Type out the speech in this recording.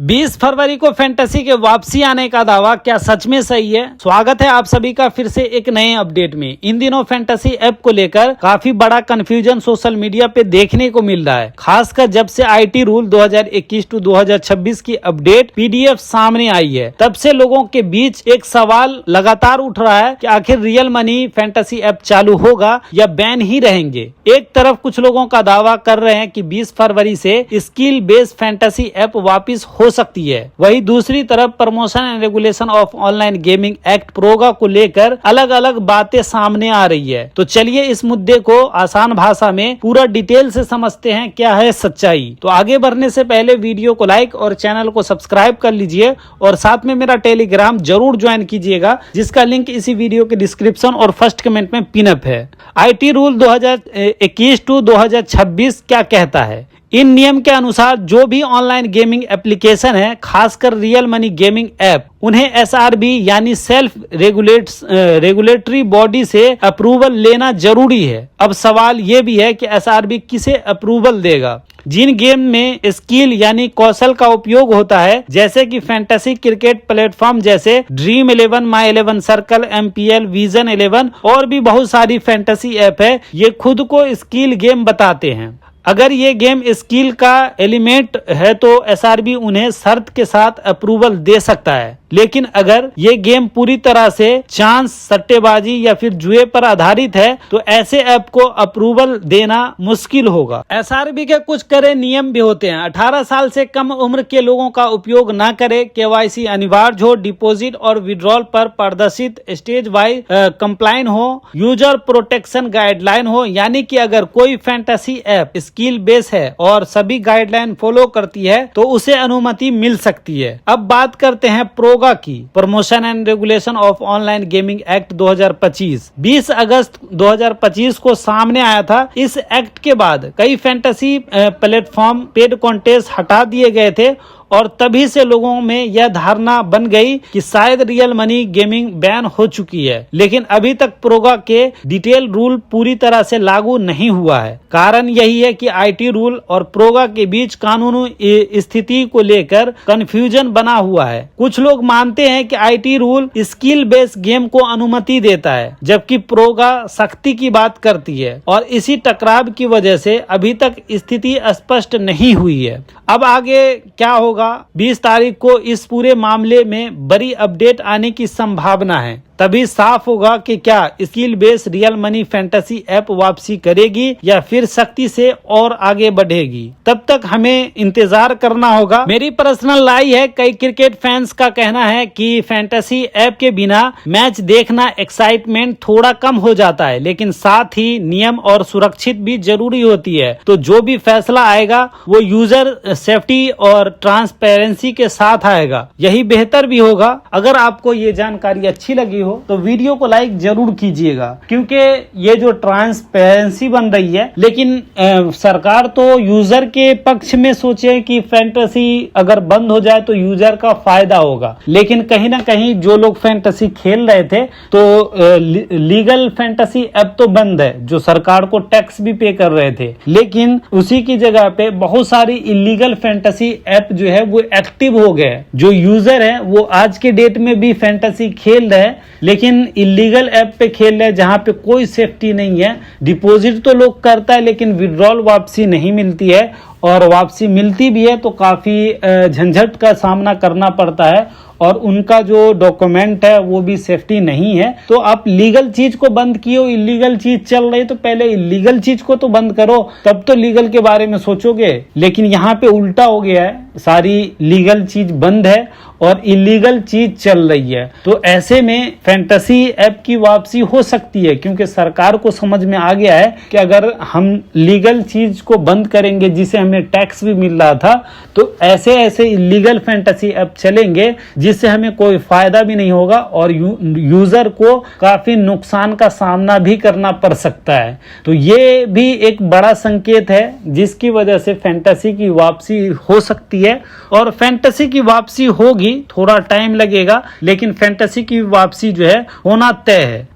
20 फरवरी को फैंटेसी के वापसी आने का दावा क्या सच में सही है? स्वागत है आप सभी का फिर से एक नए अपडेट में। इन दिनों फैंटेसी ऐप को लेकर काफी बड़ा कंफ्यूजन सोशल मीडिया पे देखने को मिल रहा है, खासकर जब से आईटी रूल 2021 टू 2026 की अपडेट पीडीएफ सामने आई है। तब से लोगों के बीच एक सवाल लगातार उठ रहा है कि आखिर रियल मनी फैंटेसी ऐप चालू होगा या बैन ही रहेंगे। एक तरफ कुछ लोगों का दावा कर रहे हैं कि 20 फरवरी से स्किल बेस्ड फैंटेसी ऐप वापिस हो सकती है, वहीं दूसरी तरफ promotion and regulation of online gaming act PROGA को लेकर अलग अलग बातें सामने आ रही है। तो चलिए इस मुद्दे को आसान भाषा में पूरा डिटेल से समझते हैं क्या है सच्चाई। तो आगे बढ़ने से पहले वीडियो को लाइक और चैनल को सब्सक्राइब कर लीजिए और साथ में मेरा टेलीग्राम जरूर ज्वाइन कीजिएगा, जिसका लिंक इसी वीडियो के डिस्क्रिप्शन और फर्स्ट कमेंट में पिनअप है। आईटी रूल 2021 टू 2026 क्या कहता है? इन नियम के अनुसार जो भी ऑनलाइन गेमिंग एप्लीकेशन है, खासकर रियल मनी गेमिंग ऐप, उन्हें एसआरबी यानी सेल्फ रेगुलेटरी बॉडी से अप्रूवल लेना जरूरी है। अब सवाल ये भी है कि एसआरबी किसे अप्रूवल देगा? जिन गेम में स्किल यानी कौशल का उपयोग होता है, जैसे कि फैंटेसी क्रिकेट प्लेटफॉर्म जैसे ड्रीम 11, माई 11 सर्कल, एमपीएल, विजन 11 और भी बहुत सारी फैंटेसी ऐप है, ये खुद को स्किल गेम बताते हैं। अगर ये गेम स्किल का एलिमेंट है तो एसआरबी उन्हें शर्त के साथ अप्रूवल दे सकता है, लेकिन अगर ये गेम पूरी तरह से चांस, सट्टेबाजी या फिर जुए पर आधारित है तो ऐसे ऐप को अप्रूवल देना मुश्किल होगा। एसआरबी के कुछ कड़े नियम भी होते हैं। 18 साल से कम उम्र के लोगों का उपयोग न करे, केवाईसी अनिवार्य हो, डिपॉजिट और विड्रॉल पर प्रदर्शित स्टेज वाइज कंप्लाइन हो, यूजर प्रोटेक्शन गाइडलाइन हो, यानी कि अगर कोई फैंटेसी ऐप स्किल बेस है और सभी गाइडलाइन फॉलो करती है तो उसे अनुमति मिल सकती है। अब बात करते हैं प्रोगा की, promotion and regulation of online gaming act 2025। 20 अगस्त 2025 को सामने आया था। इस एक्ट के बाद कई फैंटेसी प्लेटफॉर्म पेड कॉन्टेस्ट हटा दिए गए थे और तभी से लोगों में यह धारणा बन गई कि शायद रियल मनी गेमिंग बैन हो चुकी है, लेकिन अभी तक प्रोगा के डिटेल रूल पूरी तरह से लागू नहीं हुआ है। कारण यही है कि आईटी रूल और प्रोगा के बीच कानूनी स्थिति को लेकर कंफ्यूजन बना हुआ है। कुछ लोग मानते हैं कि IT rule skill based game को अनुमति देता है, जबकि प्रोगा सख्ती की बात करती है, और इसी टकराव की वजह से अभी तक स्थिति स्पष्ट नहीं हुई है। अब आगे क्या होगा? 20 तारीख को इस पूरे मामले में बड़ी अपडेट आने की संभावना है। तभी साफ होगा कि क्या skill based real money fantasy app वापसी करेगी या फिर सख्ती से और आगे बढ़ेगी। तब तक हमें इंतजार करना होगा। मेरी पर्सनल राय है, कई क्रिकेट फैंस का कहना है कि फैंटेसी ऐप के बिना मैच देखना एक्साइटमेंट थोड़ा कम हो जाता है, लेकिन साथ ही नियम और सुरक्षित भी जरूरी होती है। तो जो भी फैसला आएगा वो यूजर सेफ्टी और ट्रांसपेरेंसी के साथ आएगा, यही बेहतर भी होगा। अगर आपको ये जानकारी अच्छी लगी हो तो वीडियो को लाइक जरूर कीजिएगा, क्योंकि ये जो ट्रांसपेरेंसी बन रही है, लेकिन सरकार तो यूजर के पक्ष में सोचे कि फैंटेसी अगर बंद हो जाए तो यूजर का फायदा होगा, लेकिन कहीं ना कहीं जो लोग फैंटेसी खेल रहे थे तो लीगल फैंटेसी ऐप तो बंद है, जो सरकार को टैक्स भी पे कर रहे थे, लेकिन उसी की जगह पे बहुत सारी इलीगल फैंटेसी ऐप जो है वो एक्टिव हो गए। जो यूजर है वो आज के डेट में भी फैंटेसी खेल रहे हैं, लेकिन इलीगल ऐप पे खेल रहे हैं जहां पे कोई सेफ्टी नहीं है। डिपॉजिट तो लोग करता है, लेकिन विड्रॉल वापसी नहीं मिलती है, और वापसी मिलती भी है तो काफी झंझट का सामना करना पड़ता है, और उनका जो डॉक्यूमेंट है वो भी सेफ्टी नहीं है। तो आप लीगल चीज को बंद किए, इलीगल चीज चल रही तो पहले इलीगल चीज को तो बंद करो, तब तो लीगल के बारे में सोचोगे। लेकिन यहाँ पे उल्टा हो गया है, सारी लीगल चीज बंद है और इलीगल चीज चल रही है। तो ऐसे में फैंटेसी ऐप की वापसी हो सकती है, क्योंकि सरकार को समझ में आ गया है कि अगर हम लीगल चीज को बंद करेंगे जिसे हमें टैक्स भी मिल रहा था, तो ऐसे ऐसे इलीगल फैंटेसी ऐप चलेंगे जिससे हमें कोई फायदा भी नहीं होगा और यूजर को काफी नुकसान का सामना भी करना पड़ सकता है। तो ये भी एक बड़ा संकेत है जिसकी वजह से फैंटेसी की वापसी हो सकती है, और फैंटेसी की वापसी होगी, थोड़ा टाइम लगेगा, लेकिन फैंटेसी की वापसी जो है होना तय है।